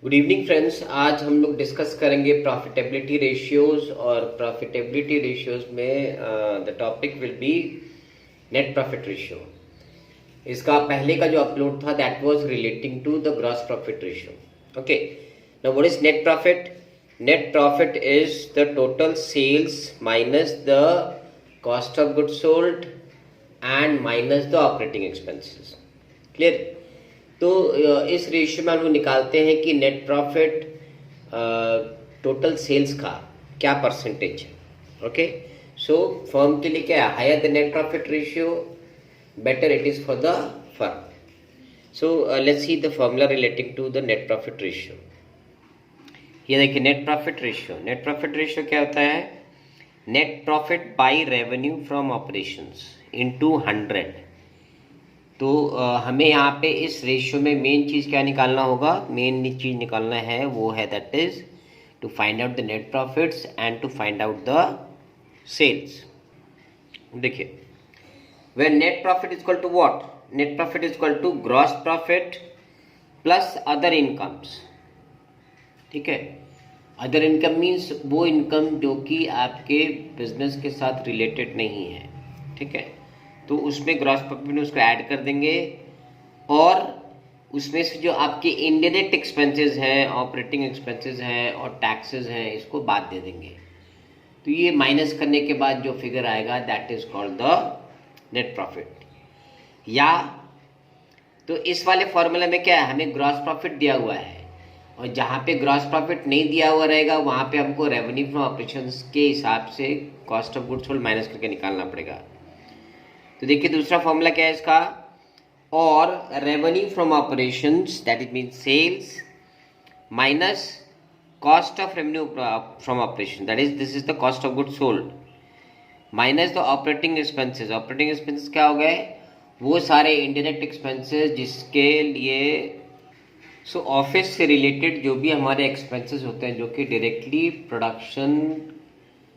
Good evening friends. आज हम लोग डिस्कस करेंगे प्रॉफिटेबिलिटी रेशियोज और प्रॉफिटेबिलिटी रेशियोज में the topic will be net profit ratio. इसका पहले का जो अपलोड था that was relating to the gross profit ratio. Okay, now what is net profit? Net profit is the total sales minus the cost of goods sold and minus the operating expenses. Clear? तो इस ratio में हम लोग निकालते हैं कि net profit total sales का क्या परसेंटेज है। ओके, सो फर्म के लिए क्या है, higher the net profit ratio better it is for the firm. So let's see the formula relating to the net profit ratio. ये देखिए net profit ratio. Net profit ratio क्या होता है? Net profit by revenue from operations into 100। तो हमें यहाँ पे इस रेशियो में मेन चीज़ क्या निकालना होगा? मेन चीज़ निकालना है वो है that is to find out the net profits and to find out the sales. देखिए, when net profit is equal to what? Net profit is equal to gross profit plus other incomes. ठीक है, other income means वो income जो कि आपके business के साथ related नहीं है। ठीक है, तो उसमें ग्रॉस प्रॉफिट में उसको ऐड कर देंगे और उसमें से जो आपके इनडायरेक्ट एक्सपेंसेस हैं, ऑपरेटिंग एक्सपेंसेस हैं और टैक्सेस हैं, इसको बाद दे देंगे। तो ये माइनस करने के बाद जो फिगर आएगा that is called the net profit. या तो इस वाले फॉर्मूला में क्या है, हमें ग्रॉस प्रॉफिट दिया हुआ है और जहाँ पे ग्रॉस प्रॉफिट नहीं दिया हुआ रहेगा वहाँ पे हमको रेवेन्यू फ्रॉम ऑपरेशंस के हिसाब से cost of goods sold minus करके निकालना पड़ेगा। तो देखिए दूसरा फॉर्मूला क्या है इसका, और revenue from operations that is mean sales minus cost of revenue from operation that is this is the cost of goods sold minus the operating expenses. Operating expenses क्या हो गए? वो सारे इनडायरेक्ट एक्सपेंसेस जिसके लिए ऑफिस से related जो भी हमारे एक्सपेंसेस होते हैं जो कि डायरेक्टली प्रोडक्शन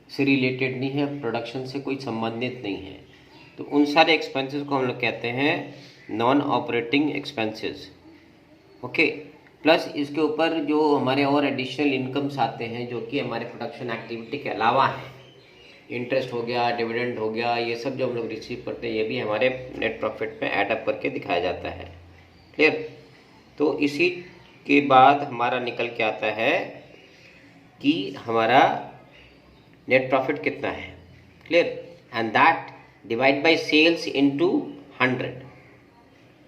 से रिलेटेड नहीं है, प्रोडक्शन से कोई संबंधित नहीं है, तो उन सारे एक्सपेंसेस को हम लोग कहते हैं non operating expenses. Okay, plus इसके ऊपर जो हमारे और एडिशनल इनकम्स आते हैं जो कि हमारे प्रोडक्शन एक्टिविटी के अलावा हैं, इंटरेस्ट हो गया, डिविडेंड हो गया, ये सब जो हम लोग रिसीव करते हैं ये भी हमारे नेट प्रॉफिट में ऐड अप करके दिखाया जाता है। क्लियर? तो इसी के बाद हमारा निकल के आता है कि हमारा नेट प्रॉफिट कितना है। Clear? And that divide by sales into 100.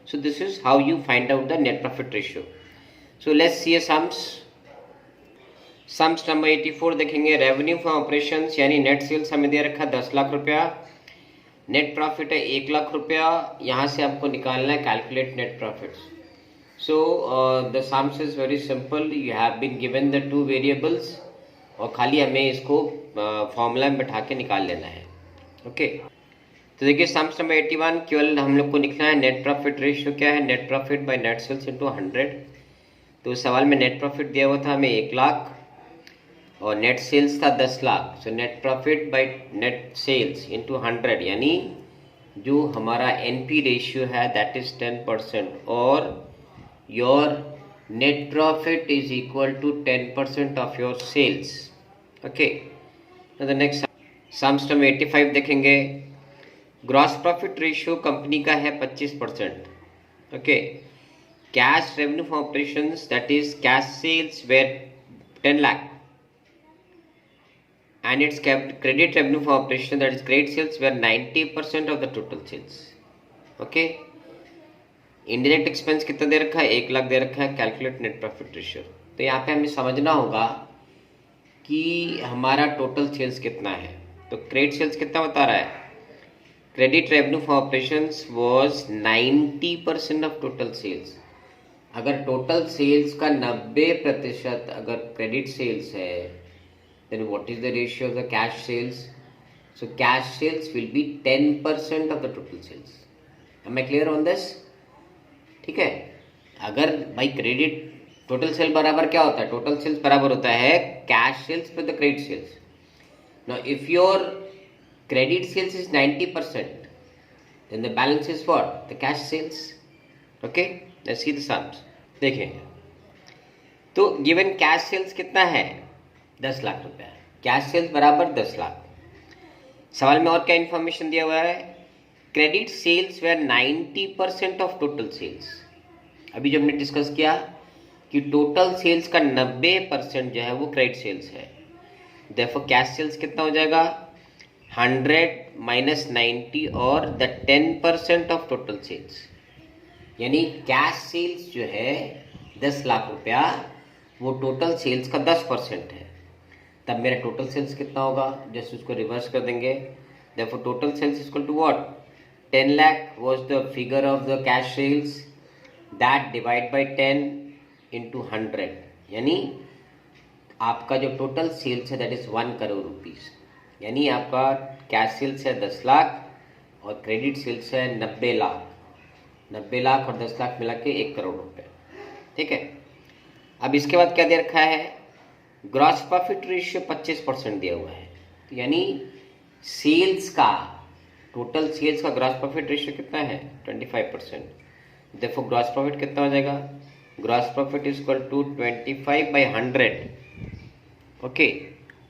So this is how you find out the net profit ratio. So let's see a sums number 84 देखेंगे। रेवेन्यू फ्रॉम ऑपरेशंस यानी नेट सेल्स हमें दे रखा 10 लाख रुपया, net profit है 1 लाख रुपया। यहाँ से आपको निकालना है calculate net profits. So the sums is very simple, you have been given the two variables और खाली हमें इसको फॉर्मूला में बैठा के निकाल लेना है। ओके, तो देखिए सम्स नंबर 81 केवल हम लोग को लिखना है नेट प्रॉफिट रेशियो क्या है, net profit by net sales into 100। तो सवाल में नेट प्रॉफिट दिया हुआ था हमें 1 लाख और नेट सेल्स था 10 lakh. So net profit by net sales into 100 यानी जो हमारा एनपी रेशियो है दैट इज 10% और your net profit is equal to 10% of your sales. Okay, the next sums number 85 देखेंगे। ग्रॉस प्रॉफिट रेशियो कंपनी का है 25%। Okay, cash revenue from operations that is cash sales were 10 lakh and its credit revenue from operation that is credit sales were 90% of the total sales. Okay, indirect expense कितना दे रखा है? 1 लाख दे रखा है। Calculate net profit ratio. तो यहाँ पे हमें समझना होगा कि हमारा टोटल सेल्स कितना है। तो क्रेडिट सेल्स कितना बता रहा है? Credit revenue for operations was 90% of total sales. अगर टोटल सेल्स का 90% अगर क्रेडिट सेल्स है then what is the ratio of the cash sales? So cash sales will be 10% of the total sales. Am I clear on this? ठीक है, अगर भाई credit total sale बराबर क्या होता है? टोटल सेल्स बराबर होता है cash sales with the credit sales. Now if your credit sales is 90%, then the balance is what? The cash sales. Okay, let's see the sums. देखें, तो गिवन कैश सेल्स कितना है 10 लाख रुपया, कैश सेल्स बराबर 10 लाख। सवाल में और क्या इंफॉर्मेशन दिया हुआ है, credit sales were 90% of total sales. अभी जो हमने डिस्कस किया कि टोटल सेल्स का 90% जो है वो क्रेडिट सेल्स है, देयरफॉर कैश सेल्स कितना हो जाएगा 100 माइनस 90 और द 10% ऑफ टोटल सेल्स, यानी कैश सेल्स जो है 10 लाख रुपया वो टोटल सेल्स का 10% है, तब मेरा टोटल सेल्स कितना होगा, जस्ट उसको रिवर्स कर देंगे। Therefore total sales is equal to what, 10 lakh was the figure of the cash sales, that divide by 10 into 100, यानी आपका जो टोटल सेल्स है दैट इज 1 करोड़ रुपीस, यानी आपका कैश सेल्स है 10 लाख और क्रेडिट सेल्स है 90 लाख, 90 लाख और 10 लाख मिला के 1 करोड़ रुपए। ठीक है, अब इसके बाद क्या दे रखा है, ग्रॉस प्रॉफिट रेशियो 25% दिया हुआ है, तो यानी सेल्स का, टोटल सेल्स का ग्रॉस प्रॉफिट रेशियो कितना है 25%। देखो ग्रॉस प्रॉफिट कितना हो जाएगा, gross profit is equal to 25/100 okay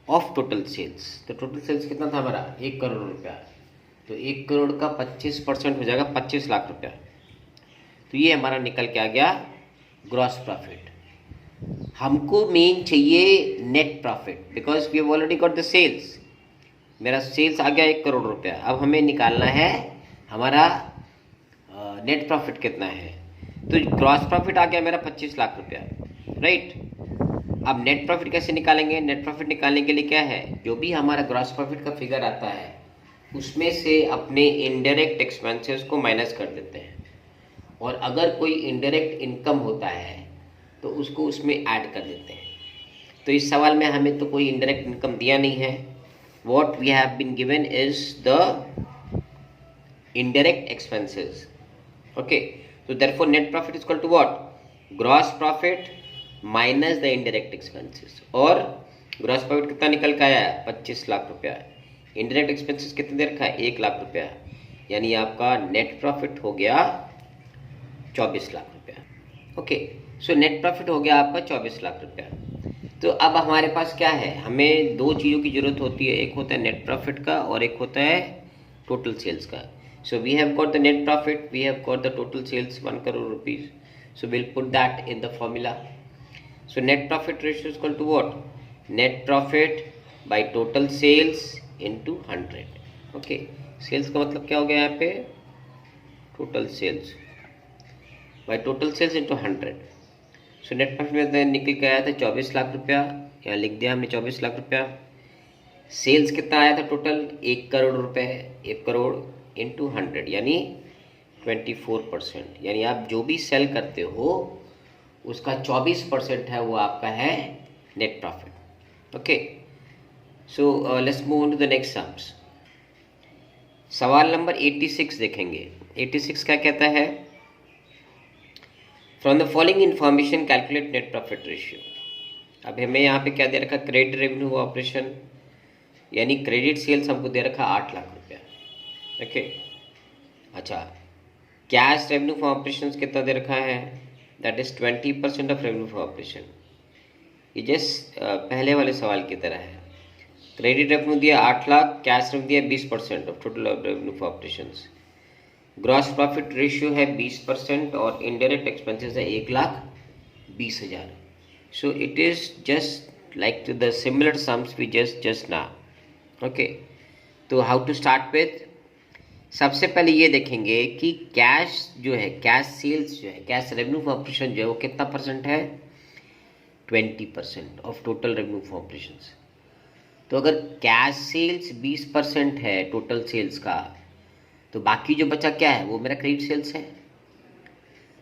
of total sales. तो टोटल सेल्स कितना था हमारा 1 करोड़ रुपया, तो 1 करोड़ का 25% हो जाएगा 25 लाख रुपया। तो ये हमारा निकल के आ गया ग्रॉस प्रॉफिट। हमको मेन चाहिए net profit, because we have already got the sales, मेरा सेल्स आ गया 1 करोड़ रुपया। अब हमें निकालना है हमारा नेट प्रॉफिट कितना है, तो ग्रॉस प्रॉफिट आ गया मेरा 25 लाख रुपया, राइट। अब नेट प्रॉफिट कैसे निकालेंगे, नेट प्रॉफिट निकालने के लिए क्या है, जो भी हमारा ग्रॉस प्रॉफिट का फिगर आता है उसमें से अपने इनडायरेक्ट एक्सपेंसेस को माइनस कर देते हैं, और अगर कोई इनडायरेक्ट इनकम होता है तो उसको उसमें ऐड कर देते हैं। तो इस सवाल में हमें तो कोई इनडायरेक्ट इनकम दिया नहीं है, what we have been given is the indirect expenses okay. तो therefore net profit is equal to what, gross profit minus the indirect expenses, और ग्रॉस प्रॉफिट कितना निकल के आया 25 लाख रुपया, इनडायरेक्ट एक्सपेंसेस कितने दे रखा है 1 लाख रुपया, यानी आपका नेट प्रॉफिट हो गया 24 लाख रुपया। ओके, सो नेट प्रॉफिट हो गया आपका 24 लाख रुपया। तो अब हमारे पास क्या है, हमें 2 चीज़ों की जरूरत होती है, एक होता है नेट प्रॉफिट का और एक होता है टोटल सेल्स का। So we have got the net profit, we have got the total sales 1 crore rupees, so will put that in the formula. So net profit ratio is equal to what, net profit by total sales into 100। ओके, sales का मतलब क्या हो गया यहाँ पे, total sales by total sales into 100। So net profit में निकल के आया था 24 लाख रुपया, यहाँ लिख दिया हमने 24 लाख रुपया। सेल्स कितना आया था टोटल 1 करोड़ रुपए, 1 करोड़ इंटू 100 यानी 24%, यानी आप जो भी सेल करते हो उसका 24% है वो आपका है net profit. Okay, so let's move on to the next sums. सवाल नंबर 86 देखेंगे। 86 क्या कहता है, from the following information calculate net profit ratio. अब हमें यहाँ पे क्या दे रखा, क्रेडिट रेवेन्यू ऑपरेशन यानी क्रेडिट सेल्स हमको दे रखा 8 लाख रुपया। ओके, अच्छा, कैश रेवेन्यू फॉर ऑपरेशन कितना दे रखा है, that is 20% of revenue for operation. ये जस्ट पहले वाले सवाल की तरह है, क्रेडिट रेवेन्यू दिया 8 लाख, कैश रेवेन्यू दिया 20% of total revenue for operations. Gross profit ratio है 20% और इनडायरेक्ट एक्सपेंसेस है 1,20,000। So it is just like to the similar sums we just now. Okay, तो हाउ टू स्टार्ट विथ, सबसे पहले ये देखेंगे कि कैश जो है, कैश सेल्स जो है, कैश रेवेन्यू फॉर ऑपरेशन जो है वो कितना परसेंट है, 20% of total revenue for operations. तो अगर कैश सेल्स 20% है टोटल सेल्स का, तो बाकी जो बचा क्या है वो मेरा क्रेडिट सेल्स है।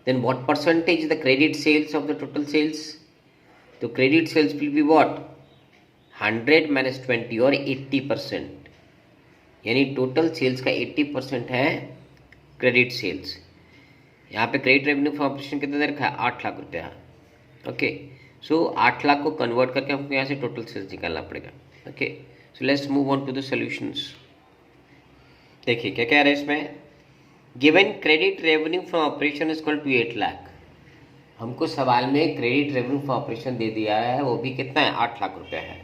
Then what percentage the credit sales of the total sales, तो credit sales will be what 100 minus 20 और 80%, यानी टोटल सेल्स का 80% है क्रेडिट सेल्स। यहाँ पे क्रेडिट रेवेन्यू फॉर ऑपरेशन कितना दे रखा है 8 लाख रुपया। ओके, सो 8 लाख को कन्वर्ट करके हमको यहाँ से टोटल सेल्स निकालना पड़ेगा। Okay, so let's move on to the solutions. देखिए क्या कह रहे हैं इसमें, given credit revenue from operation is equal to 8 lakh. हमको सवाल में क्रेडिट रेवेन्यू फॉर ऑपरेशन दे दिया है, वो भी कितना है, 8 लाख रुपए है।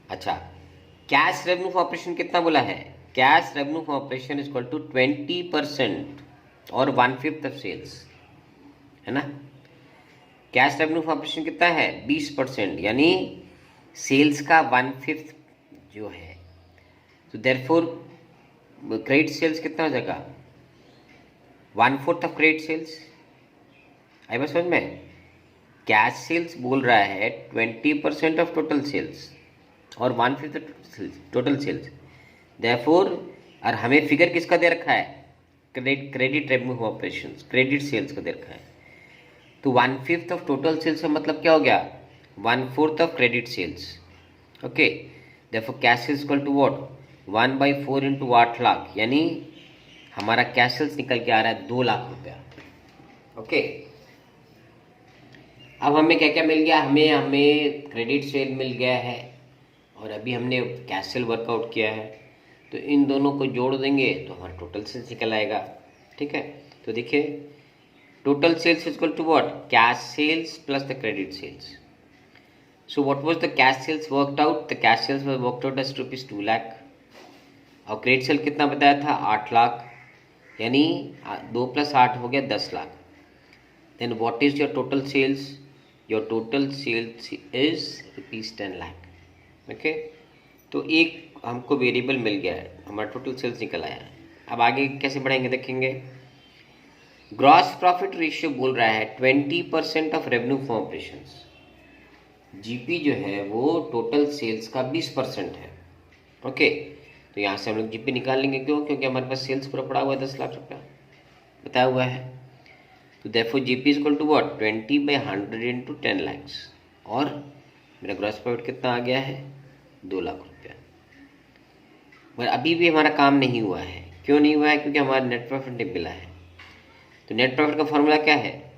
अच्छा, कैश रेवेन्यू फॉर ऑपरेशन कितना बोला है, cash revenue for operation is equal to 20% और 1/5 ऑफ सेल्स, है ना। कैश रेवेन्यू फॉर ऑपरेशन कितना है, 20%, यानी सेल्स का 1/5 जो है। तो देयरफॉर क्रेडिट सेल्स कितना हो जाएगा, 1/4 ऑफ क्रेडिट सेल्स। आई बात समझ में, कैश सेल्स बोल रहा है 20% ऑफ टोटल सेल्स और 1/5 टोटल सेल्स। देयरफॉर और हमें फिगर किसका दे रखा है, credit revenue operations, credit sales का दे रखा है। तो 1/5 ऑफ टोटल सेल्स का मतलब क्या हो गया, 1/4 of credit sales. Okay, therefore cash sales equal to what, 1/4 into 8 lakh, यानी हमारा कैश सेल्स निकल के आ रहा है 2 लाख रुपया। ओके, अब हमें क्या क्या मिल गया, हमें क्रेडिट सेल मिल गया है और अभी हमने कैश सेल वर्कआउट किया है। तो इन दोनों को जोड़ देंगे तो हमारा टोटल सेल्स निकल आएगा। ठीक है, तो देखिए total sales is equal to what, cash sales plus the credit sales. So what was the cash sales worked out, the cash sales was worked out as rupees 2 lakh और क्रेडिट सेल कितना बताया था, 8 लाख, यानी 2 + 8 हो गया 10 lakh. Then what is your total sales, your total sales is rupees 10 lakh. Okay, तो एक हमको वेरिएबल मिल गया है, हमारा टोटल सेल्स निकल आया है। अब आगे कैसे बढ़ेंगे देखेंगे। ग्रॉस प्रॉफिट रेशियो बोल रहा है 20% of revenue for operations. GP जो है वो टोटल सेल्स का 20% है। ओके, तो यहाँ से हम लोग जीपी निकाल लेंगे, क्यों, क्योंकि हमारे पास सेल्स पूरा पड़ा हुआ है 10 लाख रुपया बताया हुआ है। तो therefore GP is equal to what, 20/100 into 10 lakh, और मेरा ग्रॉस प्रॉफिट कितना आ गया है, 2 लाख रुपया। मगर अभी भी हमारा काम नहीं हुआ है, क्यों नहीं हुआ है, क्योंकि हमारा नेट प्रॉफिट नहीं मिला है। तो नेट प्रॉफिट का फॉर्मूला क्या है,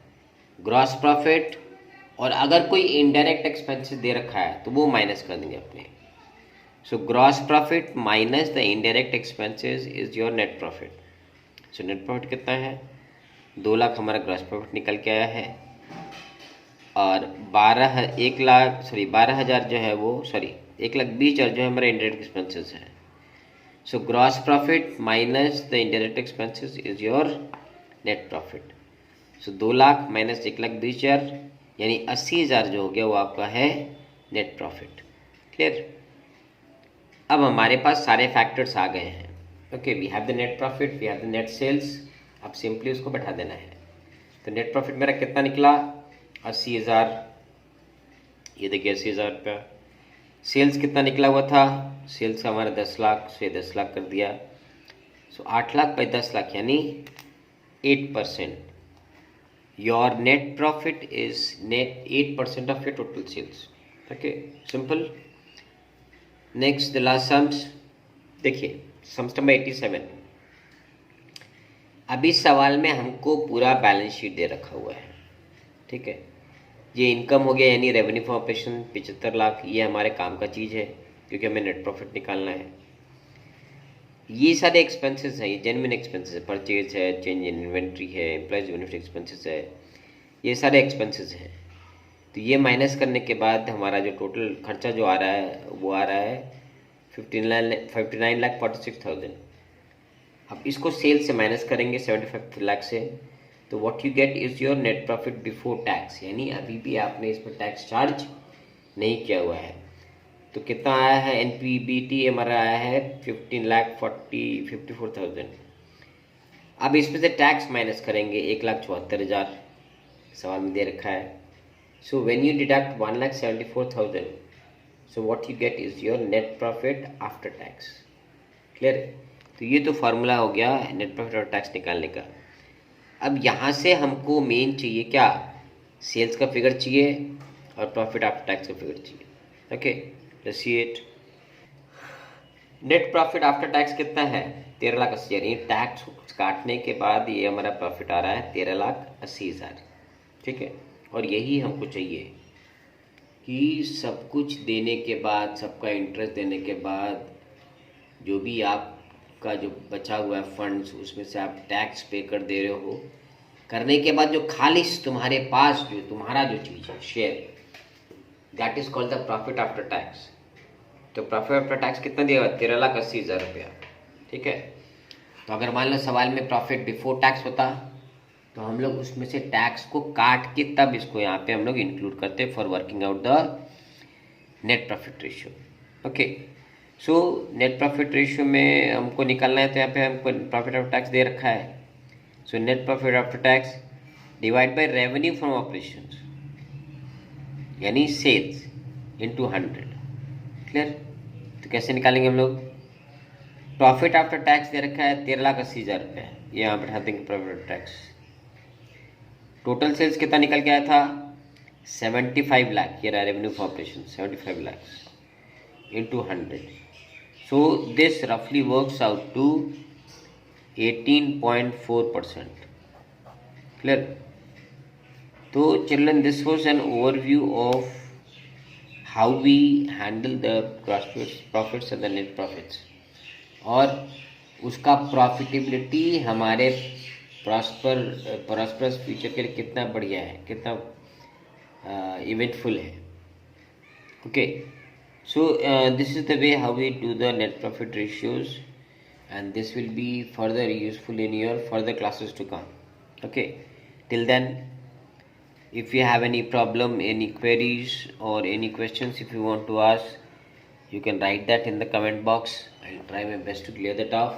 ग्रॉस प्रॉफिट और अगर कोई इनडायरेक्ट एक्सपेंसेस दे रखा है तो वो माइनस कर देंगे अपने। So gross profit minus the indirect expenses is your net profit. So net profit कितना है, 2 लाख हमारा ग्रॉस प्रॉफिट निकल के आया है, और 12,000 जो है वो, सॉरी 1,20,000 जो है हमारा इनडायरेक्ट एक्सपेंसेस है। So gross profit minus the indirect expenses is your net profit. So 2 lakh minus 1,20,000 यानी 80,000 जो हो गया वो आपका है नेट प्रॉफिट। क्लियर, अब हमारे पास सारे फैक्टर्स आ गए हैं। Okay, we have the net profit, we have the net sales, अब सिंपली उसको बैठा देना है। तो नेट प्रॉफिट मेरा कितना निकला, 80,000, ये देखिए 80,000 रुपया। सेल्स कितना निकला हुआ था, सेल्स का हमारा 10 लाख, से 10 लाख कर दिया। सो 8 लाख बाई 10 लाख यानी 8%। Your net profit is net 8% of your total sales. Okay, simple. Next the last sums, देखिए सम्स नंबर 87। अभी सवाल में हमको पूरा बैलेंस शीट दे रखा हुआ है। ठीक है, ये इनकम हो गया यानी रेवेन्यू फॉर ऑपरेशन 75 लाख, ये हमारे काम का चीज़ है क्योंकि हमें नेट प्रॉफिट निकालना है। ये सारे एक्सपेंसेस हैं, ये जेन्युइन एक्सपेंसेस है, परचेज है, चेंज इन इन्वेंट्री है, एम्प्लॉयज बेनिफिट एक्सपेंसेस है, ये सारे एक्सपेंसेस हैं। तो ये माइनस करने के बाद हमारा जो टोटल खर्चा जो आ रहा है वो आ रहा है 59,46,000। अब इसको सेल से माइनस करेंगे 75 लाख से, तो what you get is your net profit before tax, यानी अभी भी आपने इस पर टैक्स चार्ज नहीं किया हुआ है। तो कितना आया है, एनपीबीटी हमारा आया है 15,54,000। अब इसमें से टैक्स माइनस करेंगे 1,74,000, सवाल में दे रखा है। So when you deduct 1,74,000, so what you get is your net profit after tax. Clear, तो ये तो फार्मूला हो गया नेट प्रॉफिट और टैक्स निकालने का। अब यहाँ से हमको मेन चाहिए क्या, सेल्स का फिगर चाहिए और प्रॉफिट आफ्टर टैक्स का फिगर चाहिए। Okay, let's see it. Net profit after tax कितना है, 13,80,000, यानी टैक्स काटने के बाद ये हमारा प्रॉफिट आ रहा है 13,80,000। ठीक है, और यही हमको चाहिए कि सब कुछ देने के बाद, सबका इंटरेस्ट देने के बाद, जो भी आपका जो बचा हुआ है फंड्स, उसमें से आप टैक्स पे कर दे रहे हो, करने के बाद जो खालिश तुम्हारे पास जो तुम्हारा जो चीज़ है share, that is called the profit after tax. तो प्रॉफिट आफ्टर टैक्स कितना दिया? 13,80,000 रुपया। ठीक है, तो अगर मान लो सवाल में प्रॉफिट बिफोर टैक्स होता तो हम लोग उसमें से टैक्स को काट के तब इसको यहाँ पे हम लोग इंक्लूड करते for working out the net profit ratio. Okay, so net profit ratio में हमको निकालना है, तो यहाँ पे हमको प्रॉफिट आफ्टर टैक्स दे रखा है। सो net profit after tax divide by revenue from operations, यानी सेल्स इनटू 100। क्लियर? तो कैसे निकालेंगे हम लोग? प्रॉफिट आफ्टर टैक्स दे रखा है 13,80,000 रुपये, ये यहाँ बैठा देंगे profit after tax. Total sales कितना निकल के आया था? 75 लाख, ये रहा revenue for operation 75 lakh into 100। So this रफली वर्क्स आउट टू 18.4%। क्लियर? तो children, this was an overview of how we handle the profits and the net profits, और उसका प्रॉफिटेबिलिटी हमारे प्रॉस्परस फ्यूचर के लिए कितना बढ़िया है, कितना इवेंटफुल है। Okay, so this is the way how we do the net profit ratios, and this will be further useful in your further classes to come. Okay, till then, if you have any problem, any queries or any questions, if you want to ask, you can write that in the comment box. I'll try my best to clear that off.